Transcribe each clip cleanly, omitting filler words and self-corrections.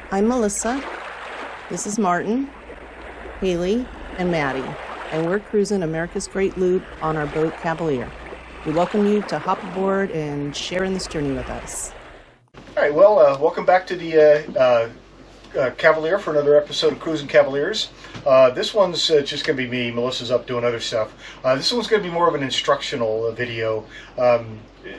I'm Melissa, this is Martin, Haley, and Maddie, and we're cruising America's Great Loop on our boat Cavalier. We welcome you to hop aboard and share in this journey with us. All right, well, welcome back to the Cavalier for another episode of Cruising Cavaliers. This one's just going to be me. Melissa's up doing other stuff. This one's going to be more of an instructional video,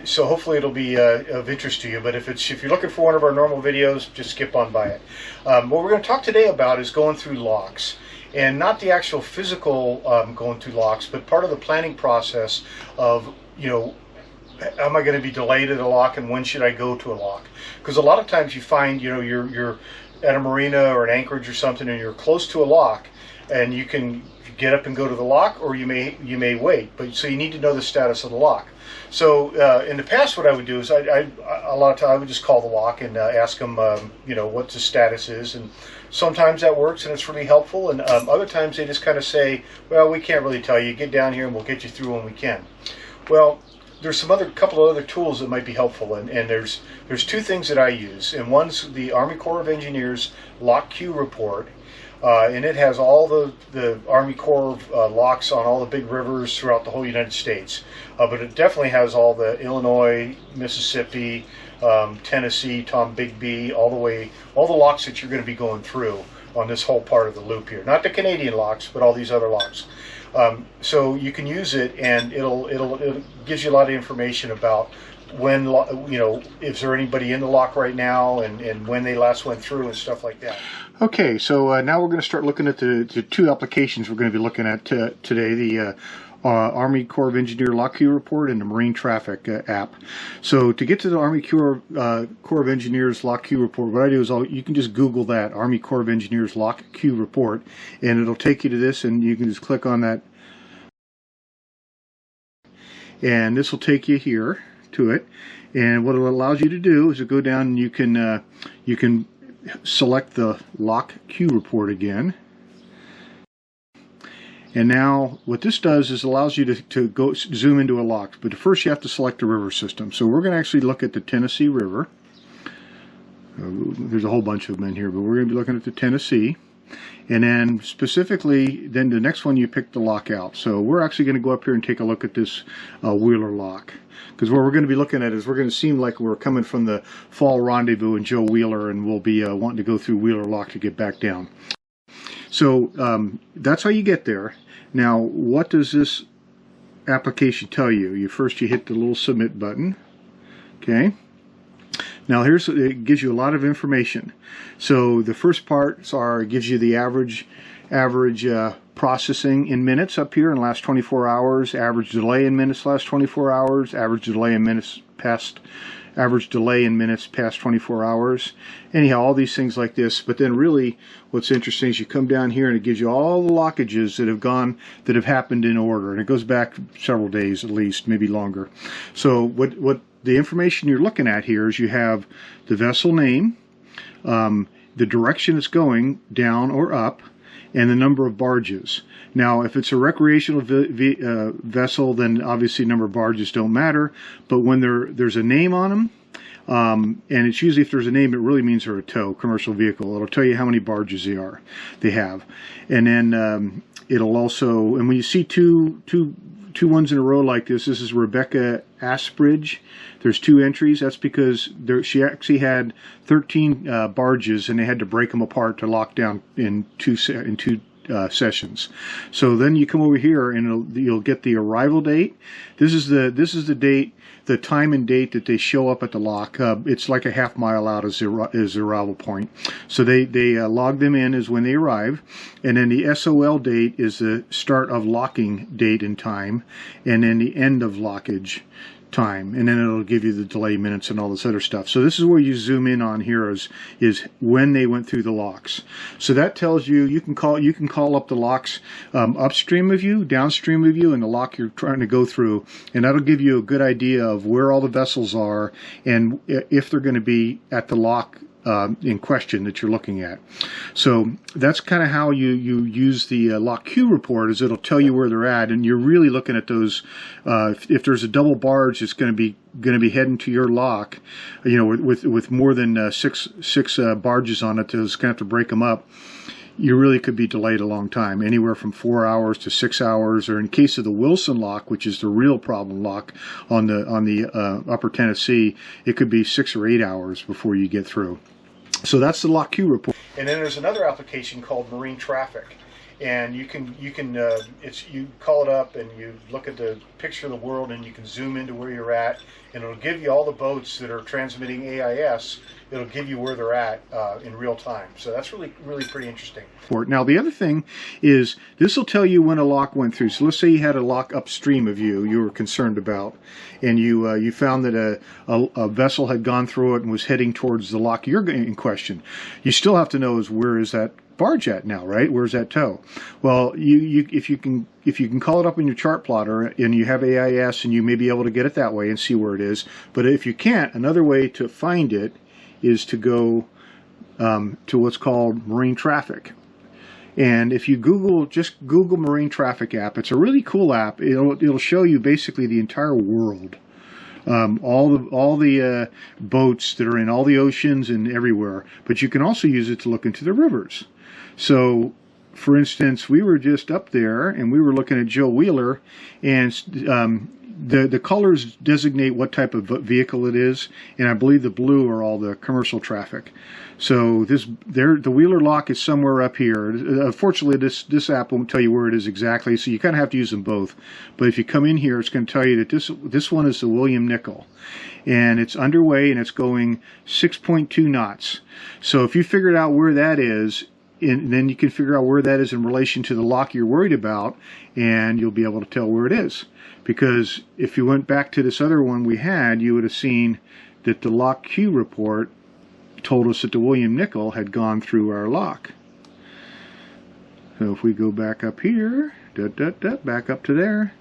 so hopefully it'll be of interest to you. But if you're looking for one of our normal videos, just skip on by it. What we're going to talk today about is going through locks, and not the actual physical going through locks, but part of the planning process of, you know, am I going to be delayed at a lock, and when should I go to a lock? Because a lot of times you find, you know, you're at a marina or an anchorage or something, and you're close to a lock, and you can get up and go to the lock, or you may wait. But so you need to know the status of the lock. So in the past, what I would do is a lot of times I would just call the lock and ask them, you know, what the status is, and sometimes that works and it's really helpful, and other times they just kind of say, well, we can't really tell you. Get down here and we'll get you through when we can. Well, there's couple of other tools that might be helpful, and there's two things that I use, and one's the Army Corps of Engineers Lock Queue Report, and it has all the Army Corps locks on all the big rivers throughout the whole United States, but it definitely has all the Illinois, Mississippi, Tennessee, Tom Bigby, all the locks that you're going to be going through on this whole part of the loop here. Not the Canadian locks, but all these other locks. So you can use it, and it gives you a lot of information about when, you know, is there anybody in the lock right now, and when they last went through and stuff like that. Okay, so now we're going to start looking at the two applications we're going to be looking at today, the Army Corps of Engineer Lock Queue Report and the Marine Traffic app. So to get to the Army Corps of Engineers Lock Queue Report, what I do is you can just Google that, Army Corps of Engineers Lock Queue Report, and it'll take you to this, and you can just click on that, and this will take you here to it. And what it allows you to do is to go down, and you can select the Lock Queue Report again. And now what this does is allows you to go zoom into a lock. But first you have to select the river system. So we're going to actually look at the Tennessee River. There's a whole bunch of them in here, but we're going to be looking at the Tennessee. And then specifically, then the next one you pick the lock out. So we're actually going to go up here and take a look at this Wheeler lock. Because what we're going to be looking at is we're going to seem like we're coming from the Fall Rendezvous in Joe Wheeler, and we'll be wanting to go through Wheeler lock to get back down. So that's how you get there. Now, what does this application tell you? First you hit the little submit button. Okay. Now it gives you a lot of information. So the first parts gives you the average processing in minutes up here in the last 24 hours, average delay in minutes last 24 hours, average delay in minutes past 24 hours. Anyhow, all these things like this. But then really what's interesting is you come down here and it gives you all the lockages that have happened in order, and it goes back several days at least, maybe longer. So what the information you're looking at here is you have the vessel name, the direction it's going, down or up, and the number of barges. Now, if it's a recreational vessel, then obviously number of barges don't matter. But when there's a name on them, and it's usually, if there's a name, it really means they're a tow, commercial vehicle. It'll tell you how many barges they have. And then it'll also, and when you see two ones in a row like this is Rebecca Asbridge. There's two entries. That's because she actually had 13 barges, and they had to break them apart to lock down in two sessions. So then you come over here and you'll get the arrival date. This is the date, the time and date that they show up at the lock. It's like a half mile out is the arrival point. So they log them in as when they arrive, and then the SOL date is the start of locking date and time, and then the end of lockage time, and then it'll give you the delay minutes and all this other stuff. So this is where you zoom in on here is when they went through the locks. So that tells you you can call up the locks upstream of you, downstream of you, and the lock you're trying to go through, and that'll give you a good idea of where all the vessels are and if they're going to be at the lock in question that you're looking at. So that's kind of how you use the lock queue report, is it'll tell you where they're at, and you're really looking at those. If there's a double barge, it's going to be heading to your lock, with more than six barges on it, it's going to have to break them up. You really could be delayed a long time, anywhere from 4 hours to 6 hours, or in case of the Wilson lock, which is the real problem lock on the Upper Tennessee, it could be 6 or 8 hours before you get through. So that's the lock queue report. And then there's another application called Marine Traffic, and you call it up and you look at the picture of the world, and you can zoom into where you're at, and it'll give you all the boats that are transmitting AIS. It'll give you where they're at in real time. So that's really pretty interesting. Now, the other thing is this will tell you when a lock went through. So let's say you had a lock upstream of you were concerned about, and you found that a vessel had gone through it and was heading towards the lock you're in question. You still have to know where is that barge at now, right? Where's that tow? Well, if you can call it up in your chart plotter and you have AIS, and you may be able to get it that way and see where it is. But if you can't, another way to find it is to go to what's called Marine Traffic. And if you just Google Marine Traffic app, it's a really cool app. It'll show you basically the entire world. All the boats that are in all the oceans and everywhere. But you can also use it to look into the rivers. So, for instance, we were just up there and we were looking at Joe Wheeler, and the colors designate what type of vehicle it is, and I believe the blue are all the commercial traffic. So the Wheeler lock is somewhere up here. Unfortunately, this app won't tell you where it is exactly, so you kind of have to use them both. But if you come in here, it's going to tell you that this one is the William Nickel, and it's underway and it's going 6.2 knots. So if you figured out where that is, and then you can figure out where that is in relation to the lock you're worried about, and you'll be able to tell where it is. Because if you went back to this other one we had, you would have seen that the lock queue report told us that the William Nickel had gone through our lock. So if we go back up here, back up to there,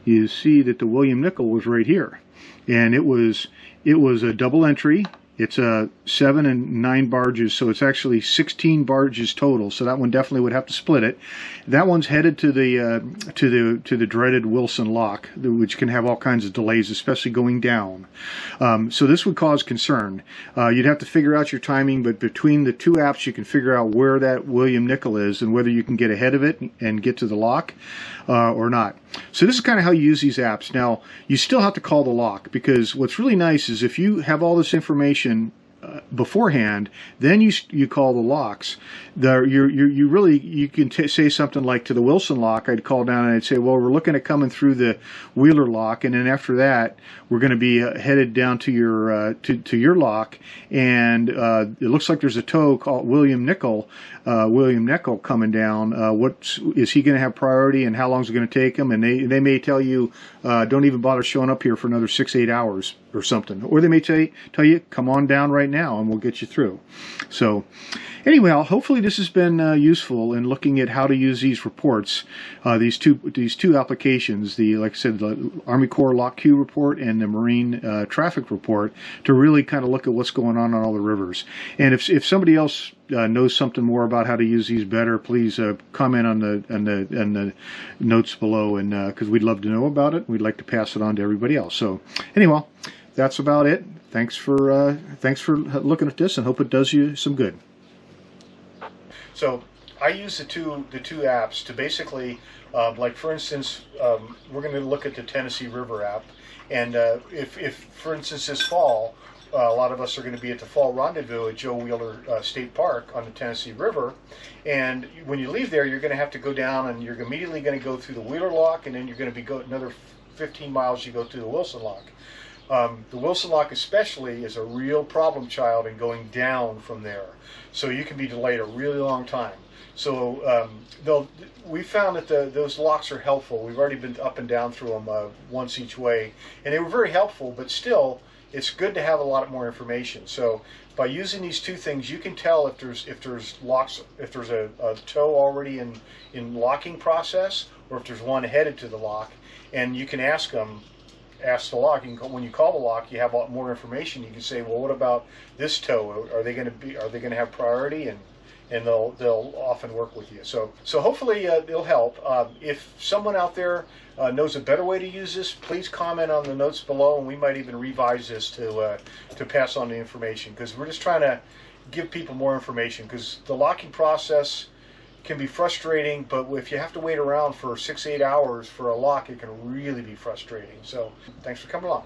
you see that the William Nickel was right here. And it was a double entry. It's 7 and 9 barges, so it's actually 16 barges total. So that one definitely would have to split it. That one's headed to the dreaded Wilson lock, which can have all kinds of delays, especially going down. So this would cause concern. You'd have to figure out your timing, but between the two apps, you can figure out where that William Nickel is and whether you can get ahead of it and get to the lock or not. So this is kind of how you use these apps. Now, you still have to call the lock, because what's really nice is if you have all this information beforehand, then you call the locks. You can say something like to the Wilson lock, I'd call down and I'd say, well, we're looking at coming through the Wheeler lock, and then after that we're going to be headed down to your lock, and it looks like there's a tow called William Nickel coming down. What is he going to have priority, and how long is it going to take him? And they may tell you, don't even bother showing up here for another 6-8 hours or something, or they may tell you, come on down right now and we'll get you through. So anyway, hopefully this has been useful in looking at how to use these reports, these two applications, like I said, the Army Corps Lock Queue report and the Marine Traffic report, to really kind of look at what's going on all the rivers. And if somebody else knows something more about how to use these better, please comment on the notes below, and because we'd love to know about it, we'd like to pass it on to everybody else. So anyway, that's about it. Thanks for looking at this, and hope it does you some good. So I use the two apps to basically, like for instance, we're going to look at the Tennessee River app, and if for instance this fall, a lot of us are going to be at the fall rendezvous at Joe Wheeler State Park on the Tennessee River, and when you leave there, you're going to have to go down, and you're immediately going to go through the Wheeler Lock, and then you're going to go another 15 miles. You go through the Wilson Lock. The Wilson Lock especially is a real problem child in going down from there, so you can be delayed a really long time. So we found that those locks are helpful. We've already been up and down through them once each way, and they were very helpful, but still, it's good to have a lot more information. So by using these two things, you can tell if there's locks, if there's a tow already in locking process, or if there's one headed to the lock, and you can ask them, ask the lock. When you call the lock, you have a lot more information. You can say, well, what about this tow? Are they going to have priority? And they'll often work with you. So hopefully it'll help. If someone out there knows a better way to use this, please comment on the notes below, and we might even revise this to pass on the information, because we're just trying to give people more information, because the locking process can be frustrating, but if you have to wait around for 6-8 hours for a lock, it can really be frustrating. So thanks for coming along.